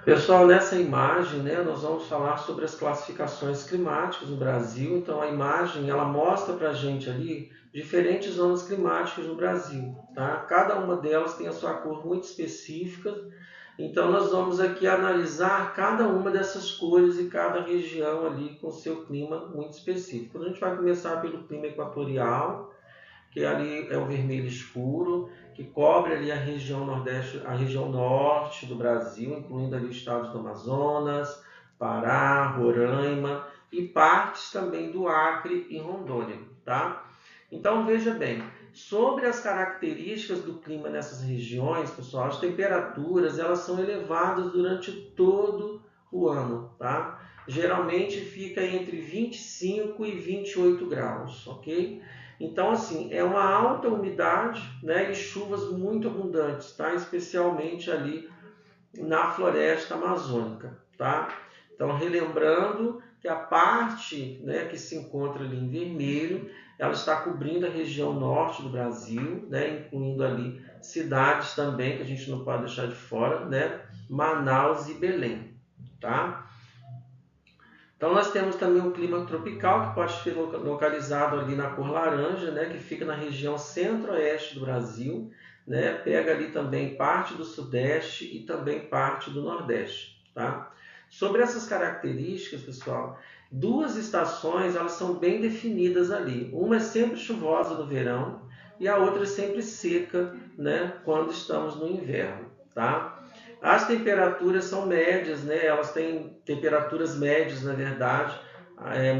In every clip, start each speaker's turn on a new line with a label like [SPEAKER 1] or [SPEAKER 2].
[SPEAKER 1] Pessoal, nessa imagem, né, nós vamos falar sobre as classificações climáticas no Brasil. Então, a imagem ela mostra para a gente ali diferentes zonas climáticas no Brasil. Tá? Cada uma delas tem a sua cor muito específica. Então, nós vamos aqui analisar cada uma dessas cores e cada região ali com seu clima muito específico. A gente vai começar pelo clima equatorial, que ali é o vermelho escuro, que cobre ali a região nordeste, a região norte do Brasil, incluindo ali os estados do Amazonas, Pará, Roraima e partes também do Acre e Rondônia, tá? Então veja bem, sobre as características do clima nessas regiões, pessoal, as temperaturas elas são elevadas durante todo o ano, tá? Geralmente fica entre 25 e 28 graus, ok? Então, assim, é uma alta umidade, né, e chuvas muito abundantes, tá? Especialmente ali na floresta amazônica, tá? Então, relembrando que a parte, né, que se encontra ali em vermelho, ela está cobrindo a região norte do Brasil, né, incluindo ali cidades também, que a gente não pode deixar de fora, né, Manaus e Belém, tá? Então nós temos também um clima tropical, que pode ser localizado ali na cor laranja, né, que fica na região centro-oeste do Brasil, né, pega ali também parte do sudeste e também parte do nordeste. Tá? Sobre essas características, pessoal, duas estações elas são bem definidas ali. Uma é sempre chuvosa no verão e a outra é sempre seca, né, quando estamos no inverno. Tá? As temperaturas são médias, né? Elas têm temperaturas médias, na verdade,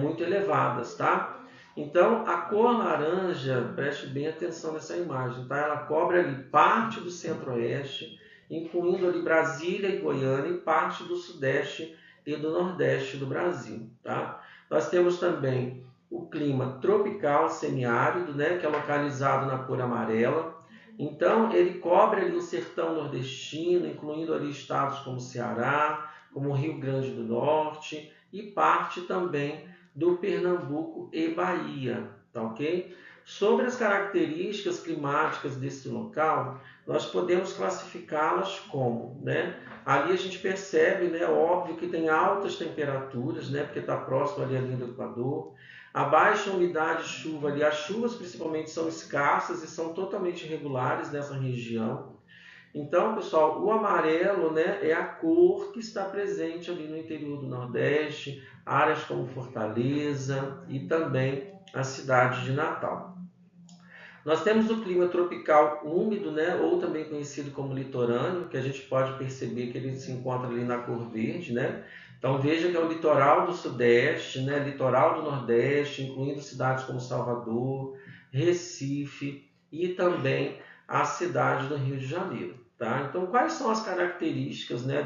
[SPEAKER 1] muito elevadas, tá? Então, a cor laranja, preste bem atenção nessa imagem, tá? Ela cobre ali parte do centro-oeste, incluindo ali Brasília e Goiânia, e parte do sudeste e do nordeste do Brasil, tá? Nós temos também o clima tropical semiárido, né? Que é localizado na cor amarela. Então, ele cobre ali o sertão nordestino, incluindo ali estados como Ceará, como Rio Grande do Norte e parte também do Pernambuco e Bahia, tá ok? Sobre as características climáticas desse local, nós podemos classificá-las como, né? Ali a gente percebe, né, óbvio que tem altas temperaturas, né, porque está próximo ali à linha do Equador. A baixa umidade de chuva ali, as chuvas principalmente são escassas e são totalmente irregulares nessa região. Então, pessoal, o amarelo, né, é a cor que está presente ali no interior do Nordeste, áreas como Fortaleza e também a cidade de Natal. Nós temos o clima tropical úmido, né, ou também conhecido como litorâneo, que a gente pode perceber que ele se encontra ali na cor verde, né? Então veja que é o litoral do Sudeste, né, litoral do Nordeste, incluindo cidades como Salvador, Recife e também a cidade do Rio de Janeiro. Tá? Então quais são as características, né,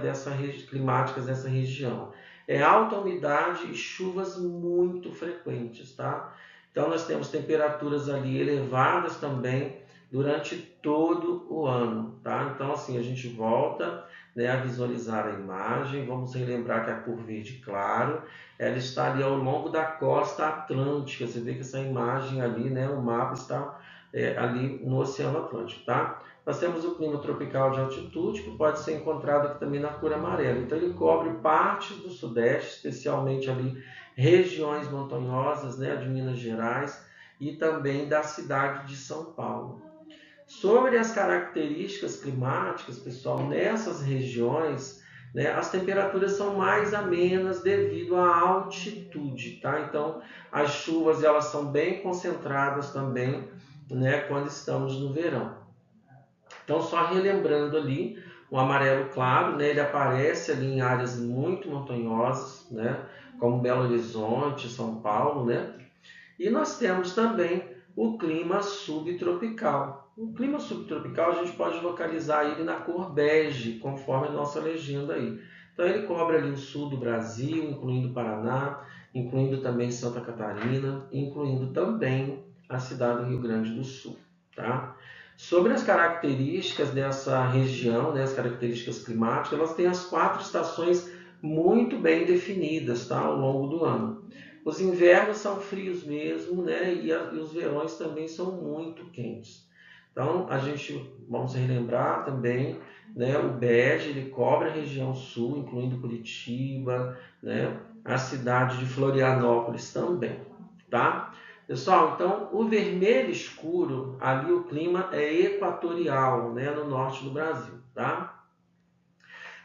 [SPEAKER 1] climáticas dessa região? É alta umidade e chuvas muito frequentes, tá? Então nós temos temperaturas ali elevadas também durante todo o ano, tá? Então assim, a gente volta, né, a visualizar a imagem, vamos relembrar que a cor verde claro, ela está ali ao longo da costa atlântica, você vê que essa imagem ali, né, o mapa está ali no Oceano Atlântico, tá? Nós temos o clima tropical de altitude, que pode ser encontrado aqui também na cor amarela. Então ele cobre partes do sudeste, especialmente ali regiões montanhosas, né, de Minas Gerais e também da cidade de São Paulo. Sobre as características climáticas, pessoal, nessas regiões, né, as temperaturas são mais amenas devido à altitude, tá? Então, as chuvas elas são bem concentradas também, né, quando estamos no verão. Então, só relembrando ali, o amarelo claro, né, ele aparece ali em áreas muito montanhosas, né, como Belo Horizonte, São Paulo, né? E nós temos também o clima subtropical. O clima subtropical a gente pode localizar ele na cor bege, conforme a nossa legenda aí. Então ele cobre ali o sul do Brasil, incluindo Paraná, incluindo também Santa Catarina, incluindo também a cidade do Rio Grande do Sul, tá? Sobre as características dessa região, né, as características climáticas, elas têm as 4 estações muito bem definidas, tá, ao longo do ano. Os invernos são frios mesmo, né, e os verões também são muito quentes. Então, vamos relembrar também, né, o BED, ele cobre a região sul, incluindo Curitiba, né, a cidade de Florianópolis também, tá? Pessoal, então o vermelho escuro, ali o clima é equatorial, né, no norte do Brasil, tá?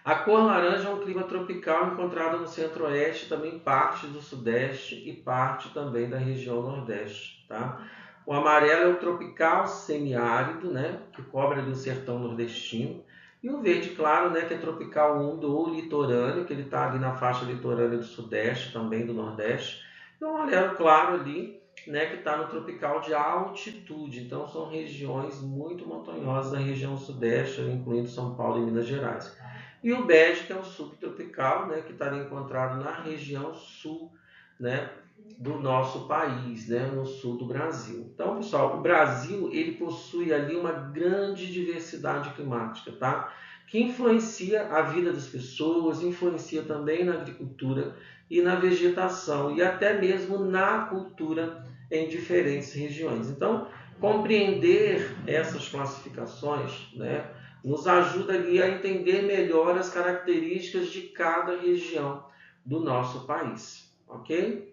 [SPEAKER 1] A cor laranja é um clima tropical encontrado no centro-oeste, também parte do sudeste e parte também da região nordeste, tá? O amarelo é o tropical semiárido, né, que cobre ali o sertão nordestino. E o verde claro, né, que é tropical úmido ou litorâneo, que ele está ali na faixa litorânea do sudeste, também do nordeste. E o amarelo claro ali, né, que está no tropical de altitude. Então são regiões muito montanhosas da região sudeste, incluindo São Paulo e Minas Gerais. E o bege, que é o subtropical, né, que está encontrado na região sul, né, do nosso país, né, no sul do Brasil. Então, pessoal, o Brasil ele possui ali uma grande diversidade climática, tá? Que influencia a vida das pessoas, influencia também na agricultura e na vegetação e até mesmo na cultura em diferentes regiões. Então, compreender essas classificações, né, nos ajuda ali a entender melhor as características de cada região do nosso país, ok?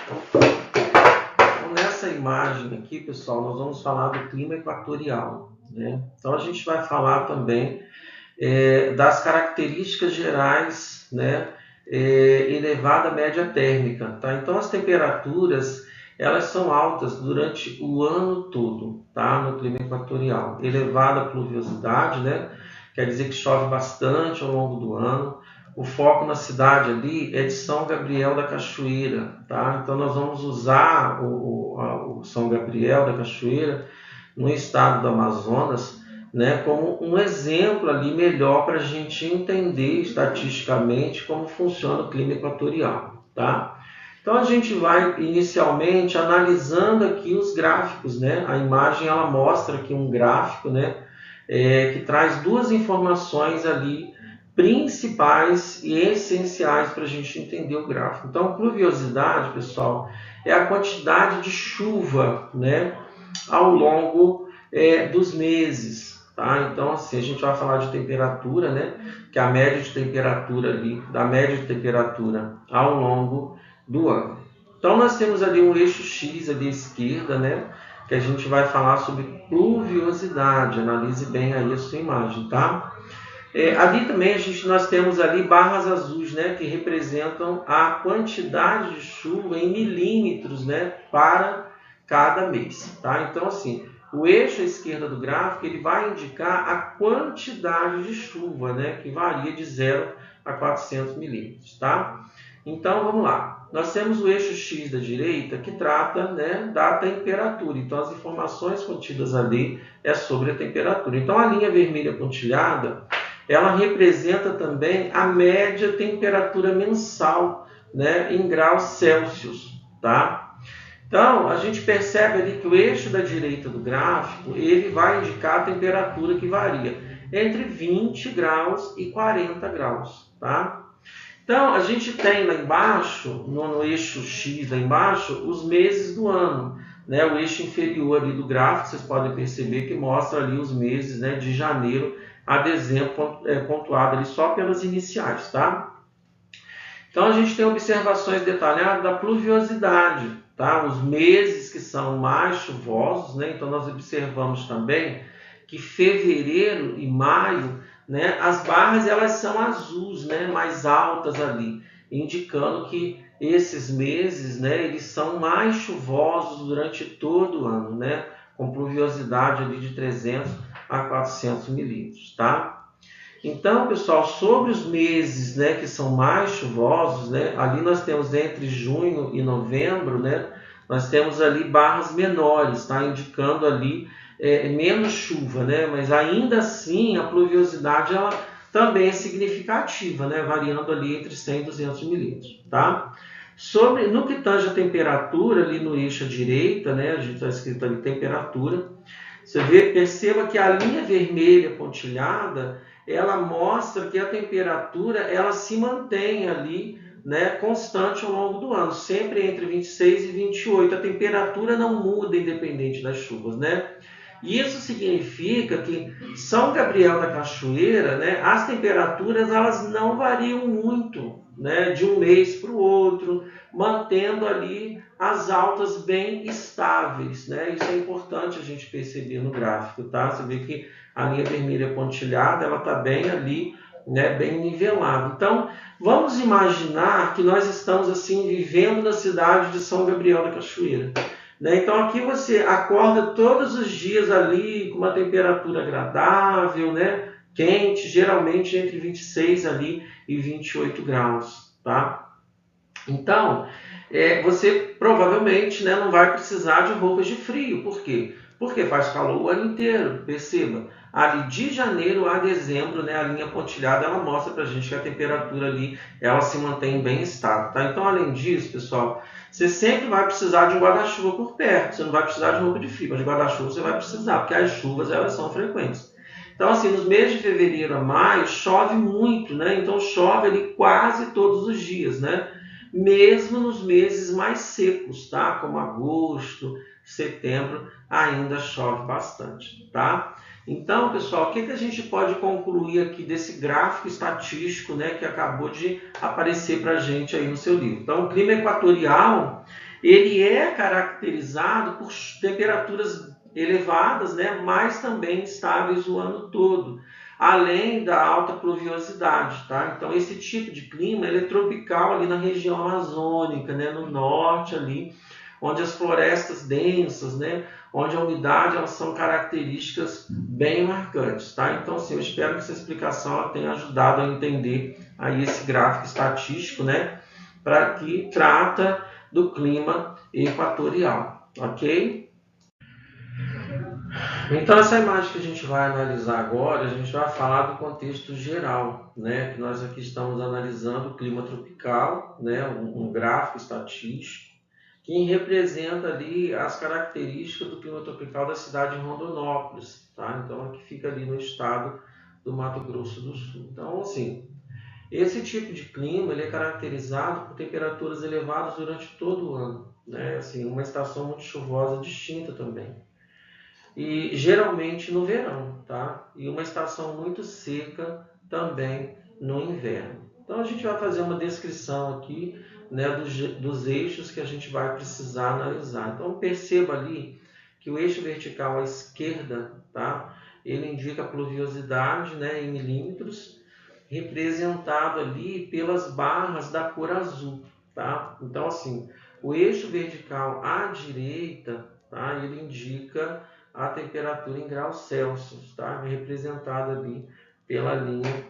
[SPEAKER 1] Então, nessa imagem aqui, pessoal, nós vamos falar do clima equatorial, né? Então, a gente vai falar também das características gerais, né? Elevada média térmica, tá? Então, as temperaturas elas são altas durante o ano todo, tá? No clima equatorial. Elevada pluviosidade, né? Quer dizer que chove bastante ao longo do ano. O foco na cidade ali é de São Gabriel da Cachoeira, tá? Então nós vamos usar o São Gabriel da Cachoeira no estado do Amazonas, né, como um exemplo ali melhor para a gente entender estatisticamente como funciona o clima equatorial, tá? Então a gente vai inicialmente analisando aqui os gráficos, né? A imagem ela mostra aqui um gráfico, né, que traz 2 informações ali principais e essenciais para a gente entender o gráfico. Então, pluviosidade, pessoal, é a quantidade de chuva, né, ao longo dos meses. Tá? Então, assim, a gente vai falar de temperatura, né, que é a média de temperatura ali, da média de temperatura ao longo do ano. Então, nós temos ali um eixo X ali à esquerda, né, que a gente vai falar sobre pluviosidade. Analise bem aí a sua imagem, tá? Ali também nós temos ali barras azuis, né, que representam a quantidade de chuva em milímetros, né, para cada mês, tá? Então, assim, o eixo à esquerda do gráfico ele vai indicar a quantidade de chuva, né, que varia de 0 a 400 milímetros, tá? Então, vamos lá. Nós temos o eixo X da direita que trata, né, da temperatura. Então, as informações contidas ali é sobre a temperatura. Então, a linha vermelha pontilhada ela representa também a média temperatura mensal, né, em graus Celsius, tá? Então, a gente percebe ali que o eixo da direita do gráfico, ele vai indicar a temperatura que varia entre 20 graus e 40 graus, tá? Então, a gente tem lá embaixo, no eixo X lá embaixo, os meses do ano, né? O eixo inferior ali do gráfico, vocês podem perceber que mostra ali os meses, né, de janeiro a dezembro, pontuado ali só pelas iniciais, tá? Então a gente tem observações detalhadas da pluviosidade, tá? Os meses que são mais chuvosos, né? Então nós observamos também que fevereiro e maio, né, as barras elas são azuis, né, mais altas ali, indicando que esses meses, né, eles são mais chuvosos durante todo o ano, né, com pluviosidade ali de 300 a 400 milímetros, tá? Então, pessoal, sobre os meses, né, que são mais chuvosos, né, ali nós temos entre junho e novembro, né, nós temos ali barras menores, tá, indicando ali menos chuva, né, mas ainda assim a pluviosidade ela também é significativa, né, variando ali entre 100 e 200 milímetros, tá? No que tange a temperatura, ali no eixo à direita, né, a gente está escrito ali temperatura, perceba que a linha vermelha pontilhada, ela mostra que a temperatura ela se mantém ali, né, constante ao longo do ano, sempre entre 26 e 28. A temperatura não muda independente das chuvas, né? Isso significa que São Gabriel da Cachoeira, né, as temperaturas elas não variam muito, né, de um mês para o outro, mantendo ali as altas bem estáveis, né? Isso é importante a gente perceber no gráfico, tá? Você vê que a linha vermelha pontilhada, ela está bem ali, né, bem nivelada. Então, vamos imaginar que nós estamos assim vivendo na cidade de São Gabriel da Cachoeira. Então aqui você acorda todos os dias ali com uma temperatura agradável, né? Quente, geralmente entre 26 ali e 28 graus, tá? Então, você provavelmente, né, não vai precisar de roupas de frio. Por quê? Porque faz calor o ano inteiro, perceba. Ali de janeiro a dezembro, né, a linha pontilhada, ela mostra pra gente que a temperatura ali, ela se mantém bem estável, tá? Então, além disso, pessoal, você sempre vai precisar de um guarda-chuva por perto. Você não vai precisar de roupa de frio, mas de guarda-chuva você vai precisar, porque as chuvas, elas são frequentes. Então, assim, nos meses de fevereiro a maio, chove muito, né? Então, chove ali quase todos os dias, né? Mesmo nos meses mais secos, tá? Como agosto, setembro, ainda chove bastante, tá? Então, pessoal, o que a gente pode concluir aqui desse gráfico estatístico, né, que acabou de aparecer para a gente aí no seu livro? Então, o clima equatorial, ele é caracterizado por temperaturas elevadas, né, mas também estáveis o ano todo, além da alta pluviosidade, tá? Então, esse tipo de clima, ele é tropical ali na região amazônica, né, no norte ali, onde as florestas densas, né, onde a umidade, elas são características bem marcantes, tá? Então, assim, eu espero que essa explicação tenha ajudado a entender aí esse gráfico estatístico, né, para que trata do clima equatorial, ok? Então, essa imagem que a gente vai analisar agora, a gente vai falar do contexto geral, né? Que nós aqui estamos analisando o clima tropical, né? Um gráfico estatístico que representa ali as características do clima tropical da cidade de Rondonópolis, tá? Então, aqui fica ali no estado do Mato Grosso do Sul. Então, assim, esse tipo de clima ele é caracterizado por temperaturas elevadas durante todo o ano, né? Assim, uma estação muito chuvosa distinta também. E geralmente no verão, tá? E uma estação muito seca também no inverno. Então a gente vai fazer uma descrição aqui, né, dos eixos que a gente vai precisar analisar. Então perceba ali que o eixo vertical à esquerda, tá? Ele indica a pluviosidade, né, em milímetros, representado ali pelas barras da cor azul, tá? Então assim, o eixo vertical à direita, tá? Ele indica a temperatura em graus Celsius, tá? Representada ali pela linha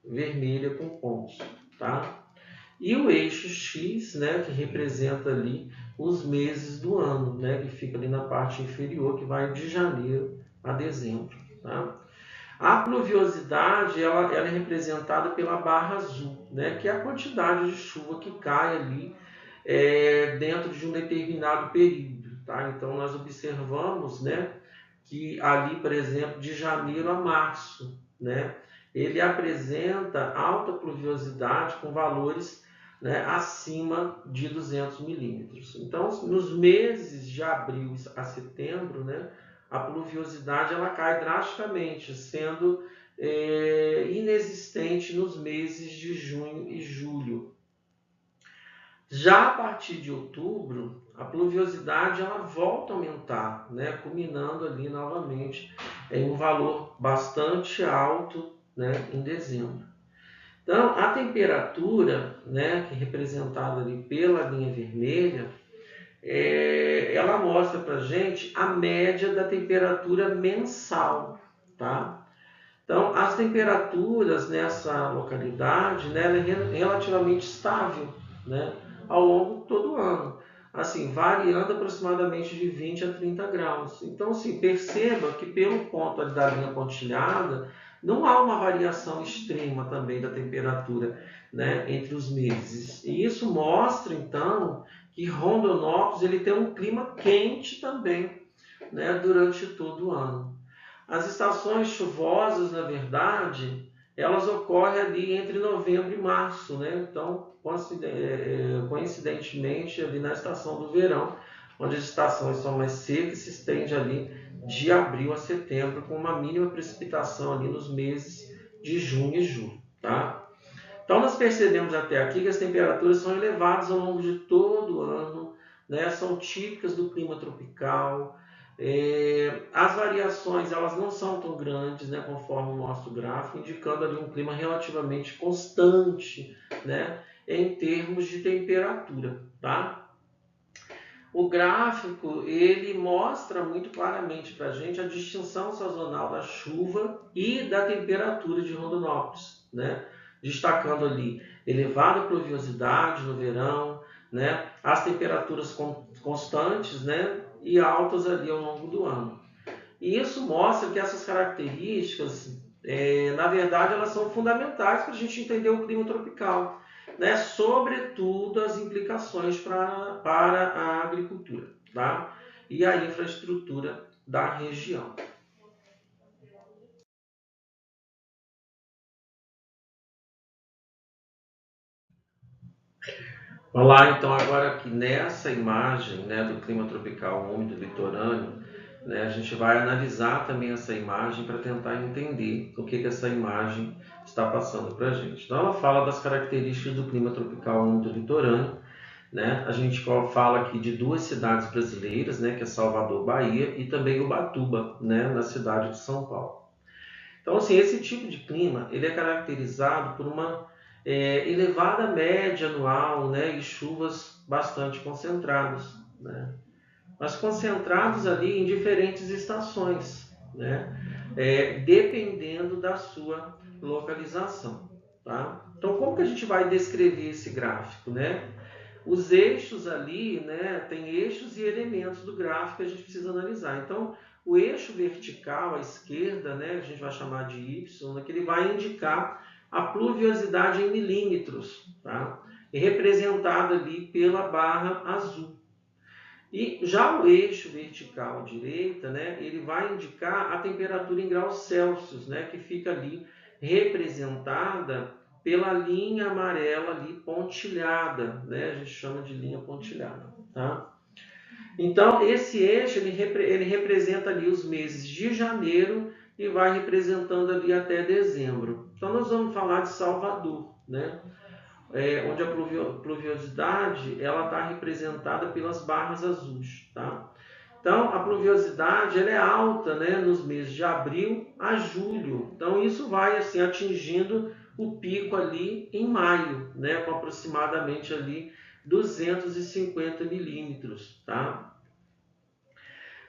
[SPEAKER 1] vermelha com pontos, tá? E o eixo X, né, que representa ali os meses do ano, né, que fica ali na parte inferior, que vai de janeiro a dezembro, tá? A pluviosidade, ela é representada pela barra azul, né, que é a quantidade de chuva que cai ali dentro de um determinado período. Tá? Então, nós observamos, né, que ali, por exemplo, de janeiro a março, né, ele apresenta alta pluviosidade com valores, né, acima de 200 milímetros. Então, nos meses de abril a setembro, né, a pluviosidade ela cai drasticamente, sendo inexistente nos meses de junho e julho. Já a partir de outubro, a pluviosidade ela volta a aumentar, né, culminando ali novamente em um valor bastante alto, né, em dezembro. Então, a temperatura, né, que é representada ali pela linha vermelha, ela mostra para a gente a média da temperatura mensal, tá? Então, as temperaturas nessa localidade, né, ela é relativamente estável, né, ao longo de todo o ano, assim, variando aproximadamente de 20 a 30 graus. Então, assim, perceba que pelo ponto ali da linha pontilhada, não há uma variação extrema também da temperatura, né, entre os meses. E isso mostra, então, que Rondonópolis ele tem um clima quente também, né, durante todo o ano. As estações chuvosas, na verdade, elas ocorrem ali entre novembro e março, né? Então, coincidentemente, ali na estação do verão, onde as estações são mais secas, se estende ali de abril a setembro, com uma mínima precipitação ali nos meses de junho e julho, tá? Então, nós percebemos até aqui que as temperaturas são elevadas ao longo de todo o ano, né? São típicas do clima tropical. As variações elas não são tão grandes, né, conforme mostra o gráfico, indicando ali um clima relativamente constante, né, em termos de temperatura, tá? O gráfico ele mostra muito claramente para a gente a distinção sazonal da chuva e da temperatura de Rondonópolis, né? Destacando ali elevada pluviosidade no verão, né? As temperaturas constantes, né? E altas ali ao longo do ano. E isso mostra que essas características, na verdade, elas são fundamentais para a gente entender o clima tropical, né? Sobretudo as implicações para a agricultura, tá? E a infraestrutura da região. Vamos lá, então, agora aqui nessa imagem, né, do clima tropical úmido litorâneo, né, a gente vai analisar também essa imagem para tentar entender o que essa imagem está passando para a gente. Então, ela fala das características do clima tropical úmido litorâneo, né? A gente fala aqui de duas cidades brasileiras, né, que é Salvador, Bahia, e também Ubatuba, né, na cidade de São Paulo. Então, assim, esse tipo de clima ele é caracterizado por uma elevada média anual, né, e chuvas bastante concentradas, né, mas concentrados ali em diferentes estações, né, dependendo da sua localização. Tá? Então, como que a gente vai descrever esse gráfico, né? Os eixos ali, né, tem eixos e elementos do gráfico que a gente precisa analisar. Então, o eixo vertical à esquerda, né, a gente vai chamar de Y, né, que ele vai indicar a pluviosidade em milímetros, tá? E representada ali pela barra azul. E já o eixo vertical à direita, né, ele vai indicar a temperatura em graus Celsius, né, que fica ali representada pela linha amarela ali pontilhada, né, a gente chama de linha pontilhada, tá? Então esse eixo ele representa ali os meses de janeiro e vai representando ali até dezembro. Então nós vamos falar de Salvador, né? Onde a pluviosidade ela está representada pelas barras azuis, tá? Então a pluviosidade ela é alta, né, nos meses de abril a julho. Então isso vai assim atingindo o pico ali em maio, né, com aproximadamente ali 250 milímetros, tá?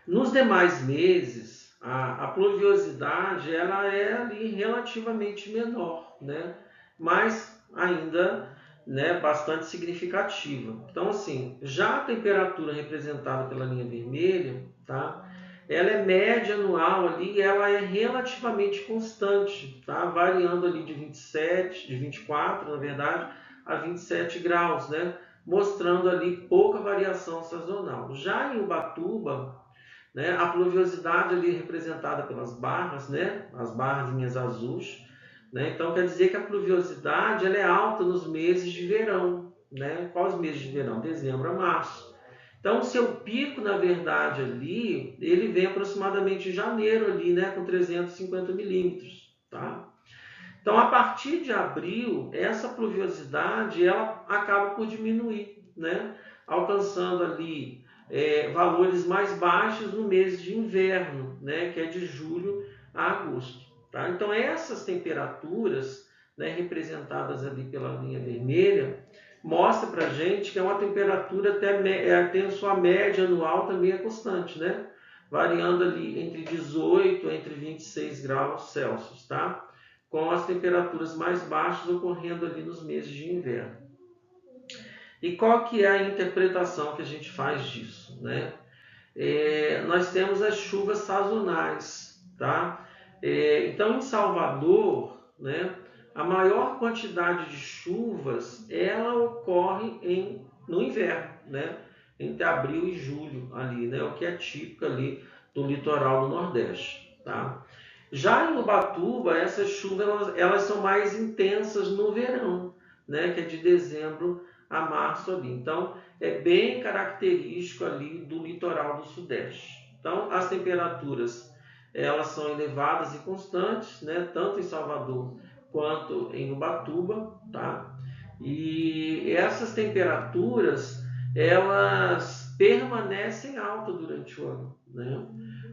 [SPEAKER 1] Nos demais meses a pluviosidade ela é ali relativamente menor, né? Mas ainda, né, bastante significativa. Então, assim, já a temperatura representada pela linha vermelha, tá? Ela é média anual ali, ela é relativamente constante, tá? Variando ali de 27, de 24, na verdade, a 27 graus, né? Mostrando ali pouca variação sazonal. Já em Ubatuba, né, a pluviosidade ali representada pelas barras, né, as barras azuis, né, então quer dizer que a pluviosidade ela é alta nos meses de verão, né? Quais meses de verão? Dezembro a março. Então o seu pico, na verdade, ali, ele vem aproximadamente em janeiro ali, né, com 350 milímetros, tá? Então a partir de abril, essa pluviosidade ela acaba por diminuir, né? Alcançando ali valores mais baixos no mês de inverno, né, que é de julho a agosto. Tá? Então essas temperaturas, né, representadas ali pela linha vermelha, mostra para a gente que é uma temperatura tem a sua média anual também é constante, né? Variando ali entre 18 entre 26 graus Celsius, tá? Com as temperaturas mais baixas ocorrendo ali nos meses de inverno. E qual que é a interpretação que a gente faz disso, né? Nós temos as chuvas sazonais, tá? Então, em Salvador, né, a maior quantidade de chuvas ela ocorre no inverno, né, entre abril e julho, ali, né, o que é típico ali do litoral do Nordeste. Tá? Já em Ubatuba, essas chuvas elas são mais intensas no verão, né, que é de dezembro a março ali. Então, é bem característico ali do litoral do Sudeste. Então, as temperaturas elas são elevadas e constantes, né, tanto em Salvador quanto em Ubatuba, tá? E essas temperaturas elas permanecem altas durante o ano, né?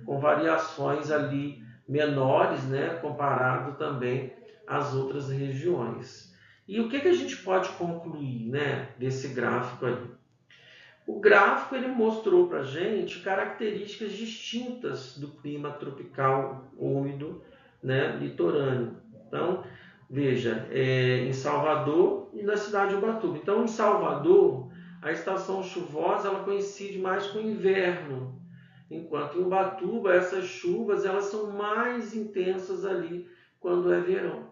[SPEAKER 1] Com variações ali menores, né, comparado também às outras regiões. E o que a gente pode concluir, né, desse gráfico aí? O gráfico ele mostrou para a gente características distintas do clima tropical úmido, né, litorâneo. Então, veja, em Salvador e na cidade de Ubatuba. Então, em Salvador, a estação chuvosa ela coincide mais com o inverno, enquanto em Ubatuba essas chuvas elas são mais intensas ali quando é verão.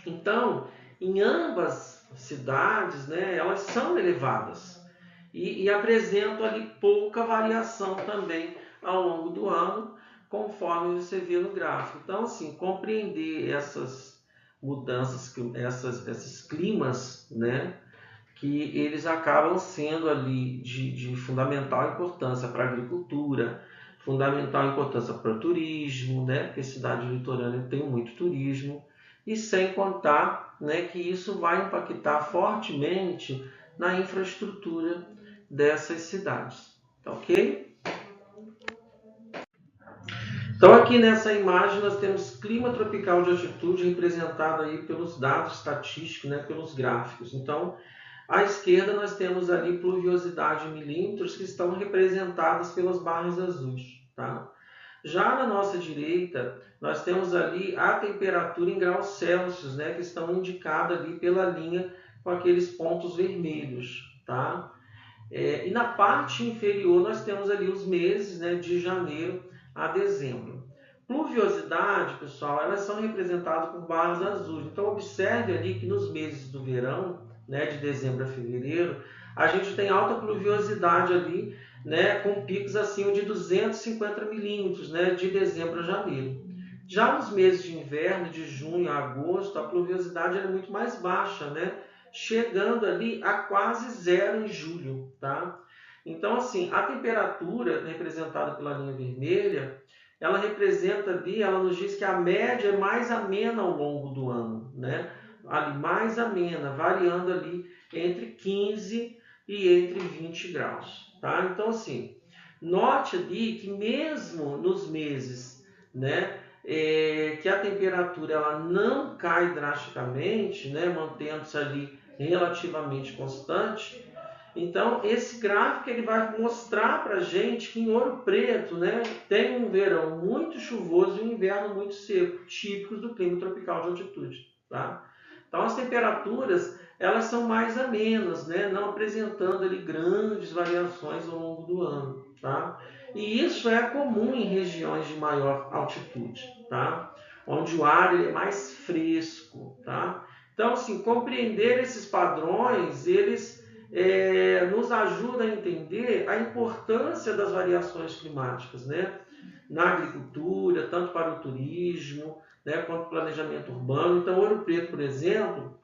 [SPEAKER 1] Então, em ambas cidades, né, elas são elevadas e apresentam ali pouca variação também ao longo do ano, conforme você vê no gráfico. Então, assim, compreender essas mudanças, esses climas, né, que eles acabam sendo ali de fundamental importância para a agricultura, fundamental importância para o turismo, né, porque a cidade litorânea tem muito turismo, e sem contar, né, que isso vai impactar fortemente na infraestrutura dessas cidades. Tá ok? Então aqui nessa imagem nós temos clima tropical de altitude representado aí pelos dados estatísticos, né, pelos gráficos. Então, à esquerda nós temos ali pluviosidade em milímetros que estão representadas pelas barras azuis. Tá? Já na nossa direita, nós temos ali a temperatura em graus Celsius, né, que estão indicadas ali pela linha com aqueles pontos vermelhos. Tá? E na parte inferior nós temos ali os meses, né, de janeiro a dezembro. Pluviosidade, pessoal, elas são representadas por barras azuis. Então observe ali que nos meses do verão, né, de dezembro a fevereiro, a gente tem alta pluviosidade ali, né, com picos acima de 250 milímetros, né, de dezembro a janeiro. Já nos meses de inverno, de junho a agosto, a pluviosidade é muito mais baixa, né, chegando ali a quase zero em julho. Tá? Então, assim, a temperatura representada pela linha vermelha, ela representa ali, ela nos diz que a média é mais amena ao longo do ano, né? Ali mais amena, variando ali entre 15 e entre 20 graus, tá? Então, assim, note ali que mesmo nos meses, né, que a temperatura ela não cai drasticamente, né, mantendo-se ali relativamente constante. Então, esse gráfico ele vai mostrar para a gente que em Ouro Preto, né, tem um verão muito chuvoso e um inverno muito seco, típicos do clima tropical de altitude. Tá? Então, as temperaturas elas são mais amenas, né, não apresentando ali grandes variações ao longo do ano. Tá? E isso é comum em regiões de maior altitude, tá? Onde o ar ele é mais fresco. Tá? Então, assim, compreender esses padrões, eles nos ajuda a entender a importância das variações climáticas, né? Na agricultura, tanto para o turismo, né, quanto para o planejamento urbano. Então, Ouro Preto, por exemplo,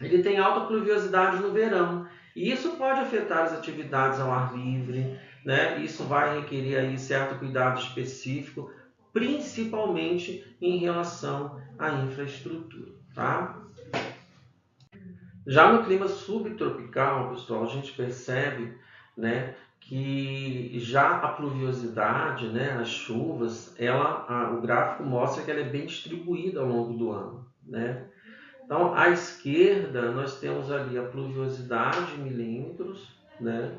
[SPEAKER 1] ele tem alta pluviosidade no verão. E isso pode afetar as atividades ao ar livre, né? Isso vai requerer aí certo cuidado específico, principalmente em relação à infraestrutura, tá? Já no clima subtropical, pessoal, a gente percebe, né, que já a pluviosidade, né, as chuvas, o gráfico mostra que ela é bem distribuída ao longo do ano. Né? Então, à esquerda, nós temos ali a pluviosidade em milímetros, né?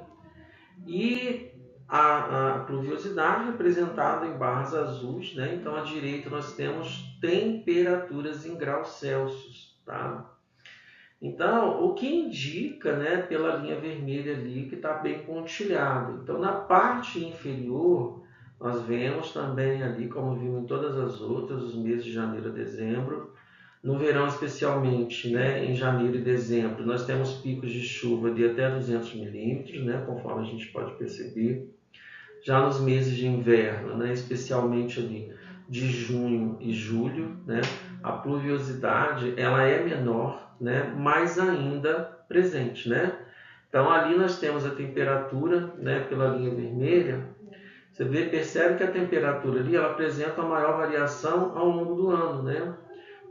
[SPEAKER 1] E a pluviosidade representada em barras azuis. Né? Então, à direita, nós temos temperaturas em graus Celsius. Tá? Então, o que indica, né, pela linha vermelha ali, que está bem pontilhado. Então, na parte inferior, Nós vemos também ali, como vimos em todas as outras, os meses de janeiro a dezembro. No verão, especialmente, né, em janeiro e dezembro, nós temos picos de chuva de até 200 milímetros, né, conforme a gente pode perceber. Já nos meses de inverno, né, especialmente ali de junho e julho, né, a pluviosidade ela é menor, né, mas ainda presente, né? Então ali nós temos a temperatura, né, pela linha vermelha. Você percebe que a temperatura ali ela apresenta a maior variação ao longo do ano, né?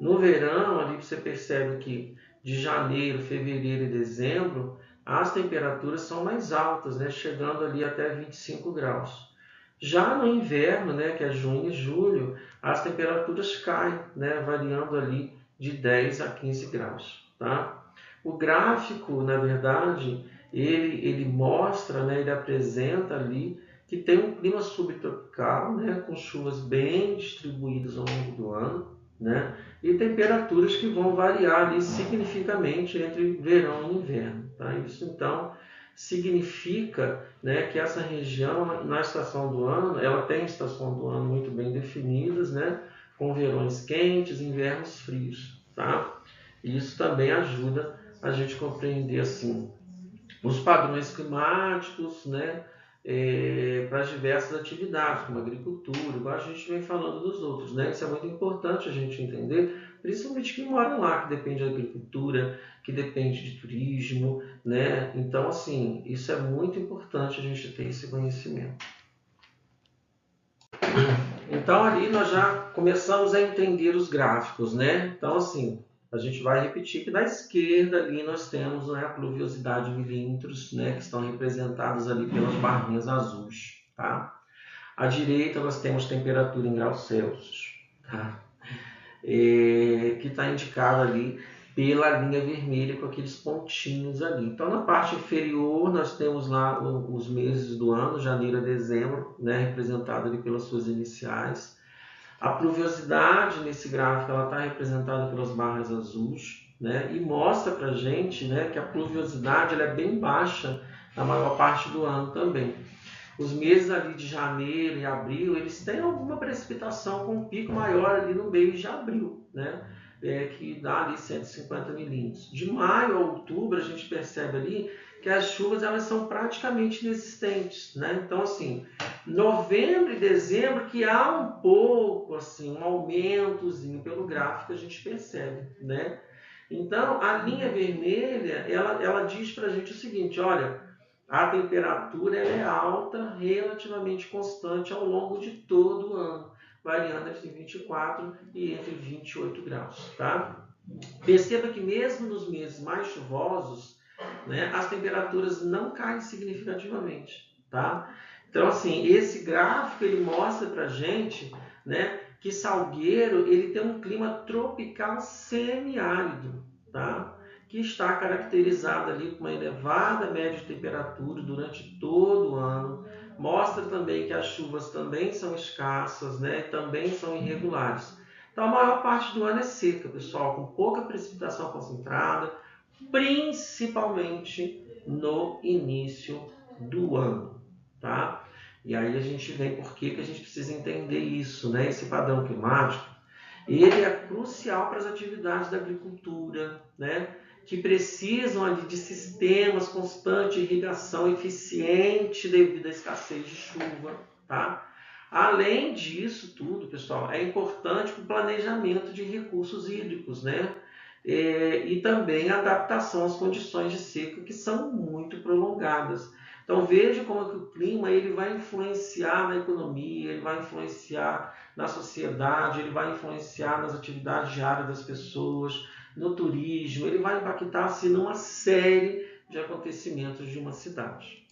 [SPEAKER 1] No verão, ali você percebe que de janeiro, fevereiro e dezembro, as temperaturas são mais altas, né? Chegando ali até 25 graus. Já no inverno, né, que é junho e julho, as temperaturas caem, né, variando ali de 10 a 15 graus. Tá? O gráfico, na verdade, ele mostra, né, ele apresenta ali que tem um clima subtropical, né, com chuvas bem distribuídas ao longo do ano, né, e temperaturas que vão variar ali significativamente entre verão e inverno. Tá? Isso, então, significa, né, que essa região, na estação do ano, ela tem estação do ano muito bem definidas, né, com verões quentes e invernos frios. Tá? E isso também ajuda a gente compreender assim, os padrões climáticos, né, para as diversas atividades, como agricultura, igual a gente vem falando dos outros. Né? Isso é muito importante a gente entender, principalmente quem mora lá, que depende da agricultura, que depende de turismo. Né? Então, assim, isso é muito importante a gente ter esse conhecimento. Então, ali nós já começamos a entender os gráficos. Né? Então, assim, a gente vai repetir que da esquerda ali nós temos, né, a pluviosidade em milímetros, né, que estão representadas ali pelas barrinhas azuis. Tá? À direita nós temos temperatura em graus Celsius, tá? Que está indicada ali pela linha vermelha com aqueles pontinhos ali. Então na parte inferior nós temos lá os meses do ano, janeiro a dezembro, né, representado ali pelas suas iniciais. A pluviosidade nesse gráfico ela está representada pelas barras azuis, né, e mostra para a gente, né, que a pluviosidade ela é bem baixa na maior parte do ano também. Os meses ali de janeiro e abril, eles têm alguma precipitação com um pico maior ali no mês de abril, né? Que dá ali 150 milímetros. De maio a outubro, a gente percebe ali que as chuvas elas são praticamente inexistentes, né? Então, assim, novembro e dezembro que há um pouco, assim, um aumentozinho pelo gráfico a gente percebe, né? Então, a linha vermelha, ela diz para a gente o seguinte, olha, a temperatura é alta, relativamente constante ao longo de todo o ano, variando entre 24 e entre 28 graus. Tá? Perceba que mesmo nos meses mais chuvosos, né, as temperaturas não caem significativamente. Tá? Então, assim, esse gráfico ele mostra para a gente, né, que Salgueiro ele tem um clima tropical semiárido. Tá? Que está caracterizada ali com uma elevada média de temperatura durante todo o ano. Mostra também que as chuvas também são escassas, né? Também são irregulares. Então a maior parte do ano é seca, pessoal, com pouca precipitação concentrada, principalmente no início do ano. Tá? E aí a gente vem por que a gente precisa entender isso, né? Esse padrão climático ele é crucial para as atividades da agricultura, né? Que precisam ali de sistemas constantes de irrigação eficiente devido à escassez de chuva. Tá? Além disso tudo, pessoal, é importante para o planejamento de recursos hídricos, né? E também a adaptação às condições de seca que são muito prolongadas. Então veja como que o clima ele vai influenciar na economia, ele vai influenciar na sociedade, ele vai influenciar nas atividades diárias das pessoas, no turismo, ele vai impactar assim, numa série de acontecimentos de uma cidade.